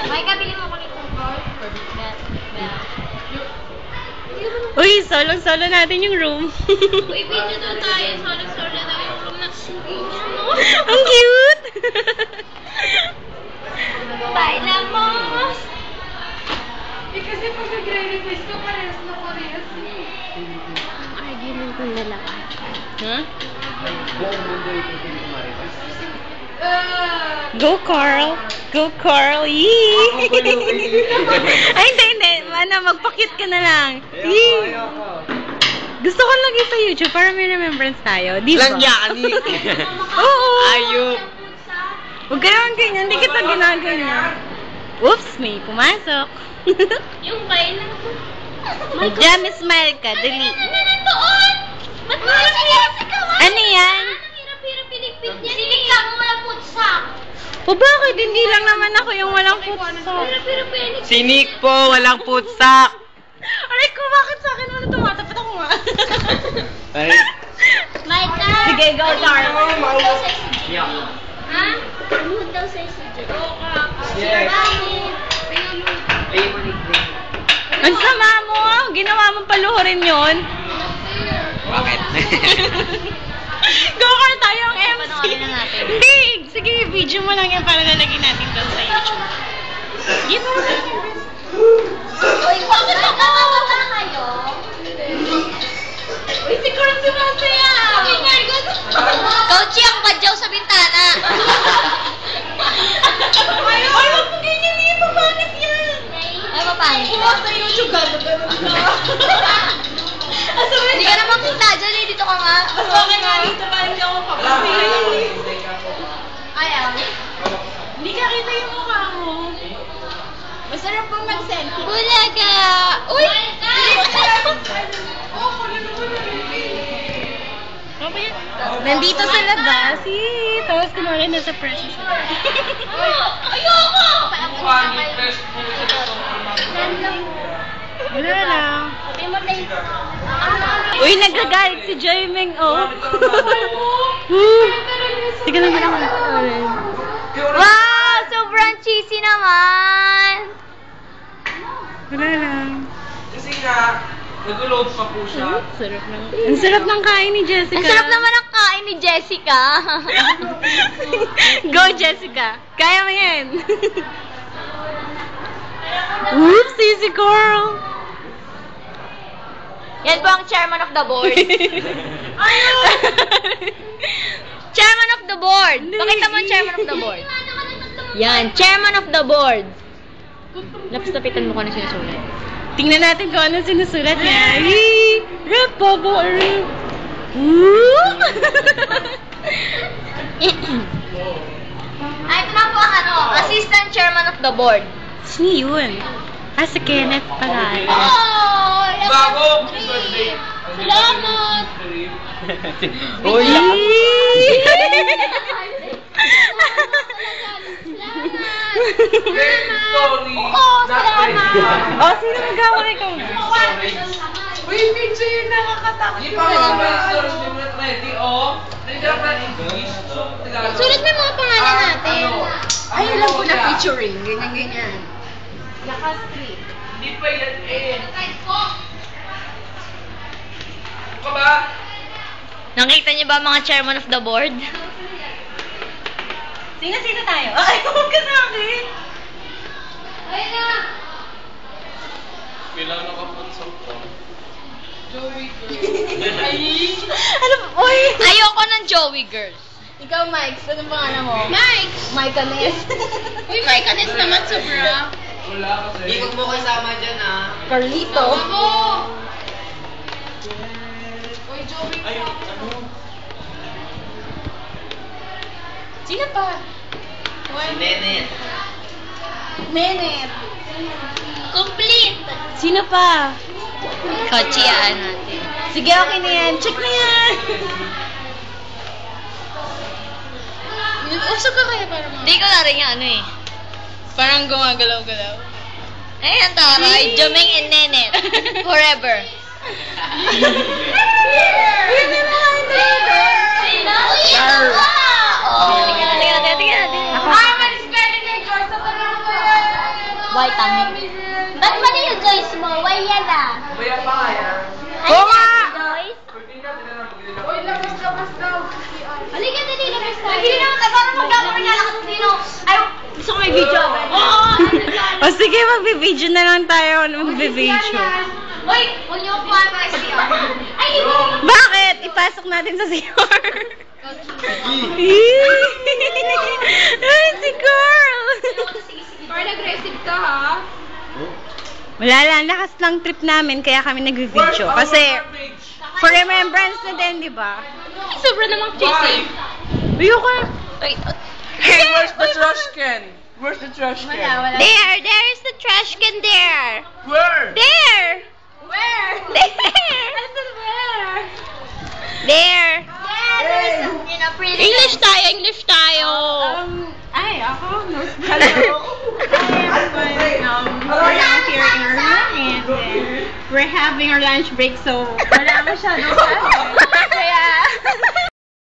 May kabili mo ko nito, girl. Uy, solo-solo natin yung room. Uy, video daw tayo. Solo-solo na tayo yung room na. Ang cute! Bye na, boss! Kasi pag nagre-request ko, parehas na parehas. Argument ng dalawa. Huh? Go, Carl! Go, Carl! Yee! Ay, hindi. Magpa-cute ka na lang. Yee! Gusto ko lagi sa YouTube para may remembrance tayo. Di ba? Langyan! Oo! Ayup! Huwag ka naman ganyan. Hindi kita ginaganyan. Oops! May pumasok. Yung file. Jam, smile ka. Dali. Ano na doon? Ba't mo Ano yan? Ang hirap-hirap piligpit niya. Sinig ka mo walang putsak. O bakit? Hindi lang naman ako yung walang putsak. Hirap-hirap piligpit. Sinik po, walang putsak! Aray ko, bakit sa akin wala tumatapat ako nga? Ay, Smile ka. Sige, go, Carl. Ha? Luhod daw sa'yo si Jay. Oo ka. Yes. Ang sama mo. Ginawa mong paluhurin yun. Bakit? Go, Carl, tayo ang MC. Panoorin na natin. Hindi. Sige, video mo lang yan para lalagyan natin doon sa YouTube. Give mo na. Uy, bakit nakakata kayo? Uy, si Carl sumasaya. Okay nga, Coachy ang badyaw sa bintana. Ay, wag mo ganyan eh. Pabangit yan. Ay, mapangit. Sa YouTube, gano'n na. Hindi ka naman kita dyan eh. Dito ka nga. Mas okay nga dito pa hindi ako papasin. Ayaw. Hindi ka kita yung mukha mo. Masarap pang mag-selfie. Bulaga. Uy! Nandito sa labas. Tapos kunwari nasa precious. Ayoko! Wala lang. Uy, nagagalit si Joy Ming, oh. Sige lang, lang. Wow! Sobrang cheesy naman! Wala lang. Kasi nga, nag-load pa po siya. Sarap ng... Ang sarap ng kain ni Jessica. Ang sarap naman ang kain ni Jessica. Go, Jessica. Kaya mo yan. Oops, easy girl. Yan po ang chairman of the board. Chairman of the board. Pakita mo ang chairman of the board. Yan, chairman of the board. Lapis-lapitan mo kung ano sinusulat. Tingnan natin kung ano sinusulat niya. Republic. Ay, ito na po ang ano, assistant chairman of the board. Sino yun? Si Kenneth pala. Oh! Bago! Salamat! Uy! Sorry! Oo, salamat! Oh, sino nagawa ikaw? Uy, video yung nakakatakot. Hindi pa mga stories ni Brett ready, oh. Nandiyan pa English. Sulat mo yung mga pangalan natin. Ay, alam ko na featuring. Ganyan-ganyan. Lakas 3. Hindi pa yan eh. Ano ka ba? Nakita niyo ba mga chairman of the board? Sino tayo? Ay, huwag ka sa akin. Ayun na! Kailangan nakapunsok ko. Joey girl. Ano ba? Uy! Ayoko ng Joey girls. Ikaw, Mike. Anong pangalan mo? Mike! Mike Canes. Uy, Mike, anis naman sobra. Wala kasi. Ikot mo kasama dyan ah. Carlito. Uy, Joey. Ay, ano? Sino pa? Si Nenet. Nenet. Complete! Sino pa? Kochiyaan natin. Sige, okay na yan. Check na yan. Usap ka kaya para Hindi ko na rin yung ano eh. Parang gumagalaw-galaw. Ayan, taray. Jomeng and Nenet. Forever. Yun na lang. Tingnan natin. Ako. Ay, mali spelling ng girl sa pagkakataon. vitamin. Ba't mali yung Joyce mo? Why yan ah? Kuya pa kaya. Oo nga! Joyce? Uy, labas daw. Halika, dali, labas tayo. Hindi naman, parang magkakaroon niya lang kasi ay, gusto ko may video. Oo! O sige, magbe-video na lang tayo. Magbe-video. Uy, huwag niyo kuha para sa CR. Ay, hindi! Bakit? Ipasok natin sa CR. Ay, si Carl! Parang aggressive ka, ha? Wala lang, lakas lang trip namin kaya kami nag-video. Kasi, for remembrance na din, di ba? Sobra namang cheesy. Ayoko. Hey, where's the trash can? Where's the trash can? There is the trash can there. Where? There. Where? There. There. English tayo. Ay, ako? Hello. We're now here in our room and we're having our lunch break, so wala masyadong